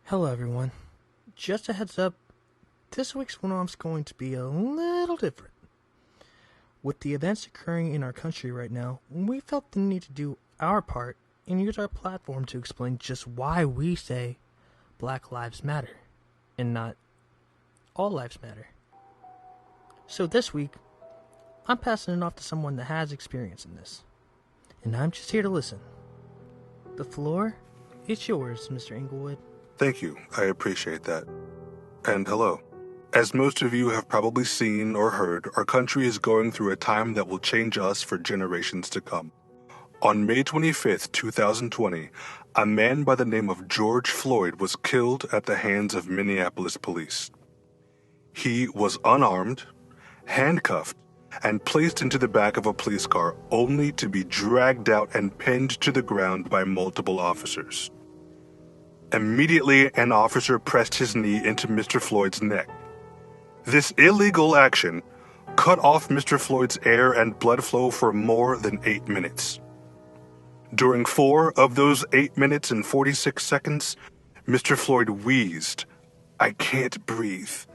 Hello, everyone. Just a heads up, this week's one-off's going to be a little different. With the events occurring in our country right now, we felt the need to do our part and use our platform to explain just why we say Black Lives Matter and not All Lives Matter. So this week, I'm passing it off to someone that has experience in this, and I'm just here to listen. The floor is yours, Mr. Inglewood. Thank you. I appreciate that. And hello. As most of you have probably seen or heard, our country is going through a time that will change us for generations to come. On May 25th, 2020, a man by the name of George Floyd was killed at the hands of Minneapolis police. He was unarmed, handcuffed, and placed into the back of a police car only to be dragged out and pinned to the ground by multiple officers. Immediately, an officer pressed his knee into Mr. Floyd's neck. This illegal action cut off Mr. Floyd's air and blood flow for more than 8 minutes. During 4 of those 8 minutes and 46 seconds, Mr. Floyd wheezed, "I can't breathe,"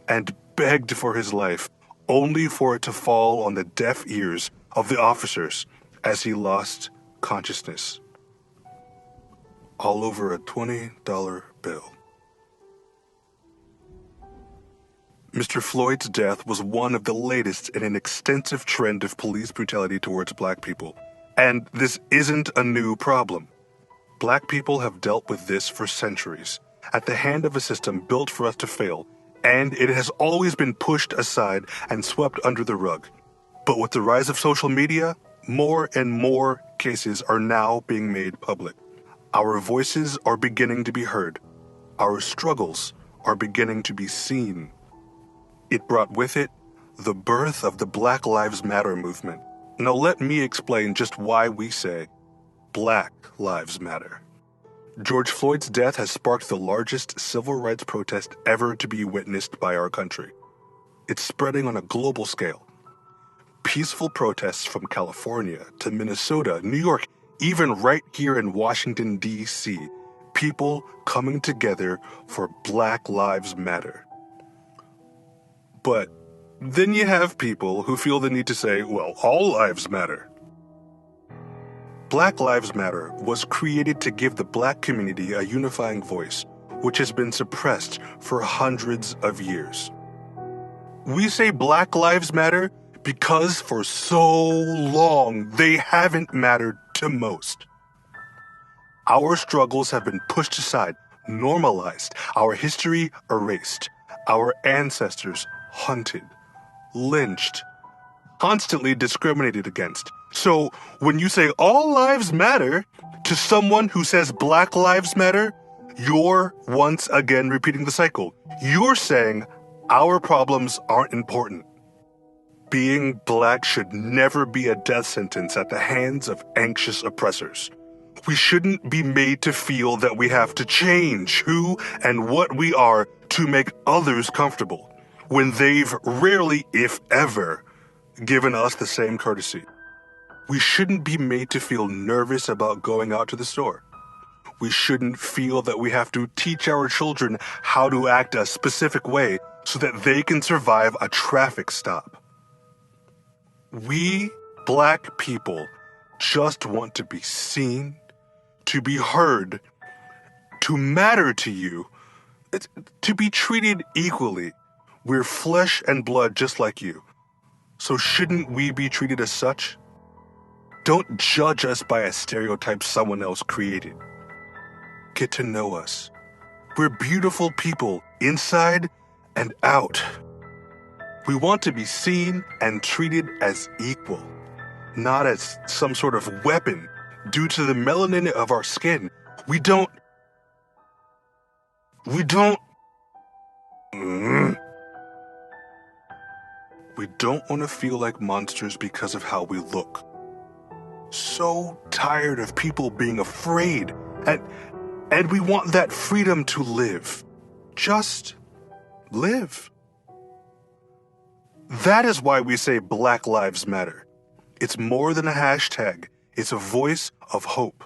and begged for his life, only for it to fall on the deaf ears of the officers as he lost consciousness. All over a $20 bill. Mr. Floyd's death was one of the latest in an extensive trend of police brutality towards black people. And this isn't a new problem. Black people have dealt with this for centuries, at the hand of a system built for us to fail, and it has always been pushed aside and swept under the rug. But with the rise of social media, more and more cases are now being made public. Our voices are beginning to be heard. Our struggles are beginning to be seen. It brought with it the birth of the Black Lives Matter movement. Now let me explain just why we say Black Lives Matter. George Floyd's death has sparked the largest civil rights protest ever to be witnessed by our country. It's spreading on a global scale. Peaceful protests from California to Minnesota, New York, even right here in Washington, D.C., people coming together for Black Lives Matter. But then you have people who feel the need to say, well, all lives matter. Black Lives Matter was created to give the black community a unifying voice, which has been suppressed for hundreds of years. We say Black Lives Matter because for so long they haven't mattered to most. Our struggles have been pushed aside, normalized, our history erased, our ancestors hunted, lynched, constantly discriminated against. So when you say all lives matter to someone who says Black Lives Matter, you're once again repeating the cycle. You're saying our problems aren't important. Being black should never be a death sentence at the hands of anxious oppressors. We shouldn't be made to feel that we have to change who and what we are to make others comfortable, when they've rarely, if ever, given us the same courtesy. We shouldn't be made to feel nervous about going out to the store. We shouldn't feel that we have to teach our children how to act a specific way so that they can survive a traffic stop. We, black people, just want to be seen, to be heard, to matter to you, to be treated equally. We're flesh and blood just like you. So shouldn't we be treated as such? Don't judge us by a stereotype someone else created. Get to know us. We're beautiful people, inside and out. We want to be seen and treated as equal, not as some sort of weapon due to the melanin of our skin. We don't want to feel like monsters because of how we look. So tired of people being afraid, and we want that freedom to live. Just live. That is why we say Black Lives Matter. It's more than a hashtag. It's a voice of hope.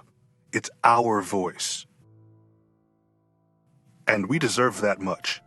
It's our voice. and we deserve that much.